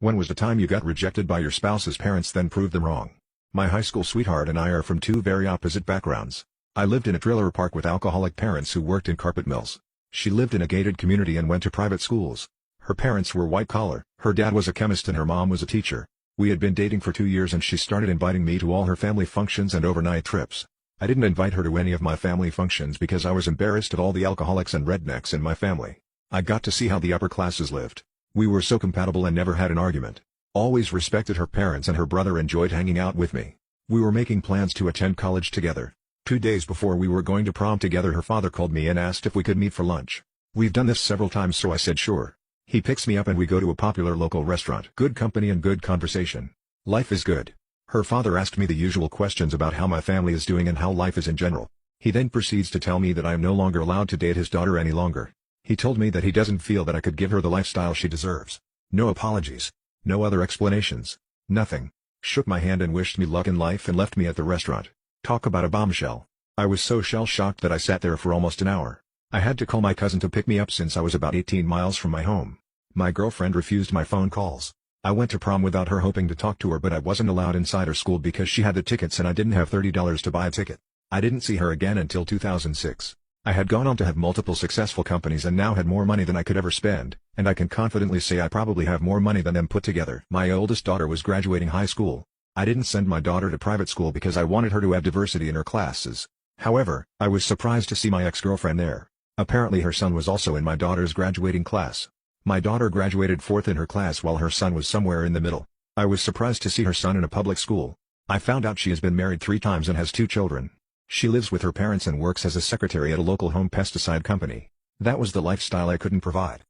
When was the time you got rejected by your spouse's parents then proved them wrong? My high school sweetheart and I are from two very opposite backgrounds. I lived in a trailer park with alcoholic parents who worked in carpet mills. She lived in a gated community and went to private schools. Her parents were white-collar, her dad was a chemist and her mom was a teacher. We had been dating for 2 years and she started inviting me to all her family functions and overnight trips. I didn't invite her to any of my family functions because I was embarrassed of all the alcoholics and rednecks in my family. I got to see how the upper classes lived. We were so compatible and never had an argument. Always respected her parents and her brother enjoyed hanging out with me. We were making plans to attend college together. 2 days before we were going to prom together her father called me and asked if we could meet for lunch. We've done this several times so I said sure. He picks me up and we go to a popular local restaurant. Good company and good conversation. Life is good. Her father asked me the usual questions about how my family is doing and how life is in general. He then proceeds to tell me that I am no longer allowed to date his daughter any longer. He told me that he doesn't feel that I could give her the lifestyle she deserves. No apologies. No other explanations. Nothing. Shook my hand and wished me luck in life and left me at the restaurant. Talk about a bombshell. I was so shell-shocked that I sat there for almost an hour. I had to call my cousin to pick me up since I was about 18 miles from my home. My girlfriend refused my phone calls. I went to prom without her hoping to talk to her but I wasn't allowed inside her school because she had the tickets and I didn't have $30 to buy a ticket. I didn't see her again until 2006. I had gone on to have multiple successful companies and now had more money than I could ever spend, and I can confidently say I probably have more money than them put together. My oldest daughter was graduating high school. I didn't send my daughter to private school because I wanted her to have diversity in her classes. However, I was surprised to see my ex-girlfriend there. Apparently her son was also in my daughter's graduating class. My daughter graduated 4th in her class while her son was somewhere in the middle. I was surprised to see her son in a public school. I found out she has been married 3 times and has 2 children. She lives with her parents and works as a secretary at a local home pesticide company. That was the lifestyle I couldn't provide.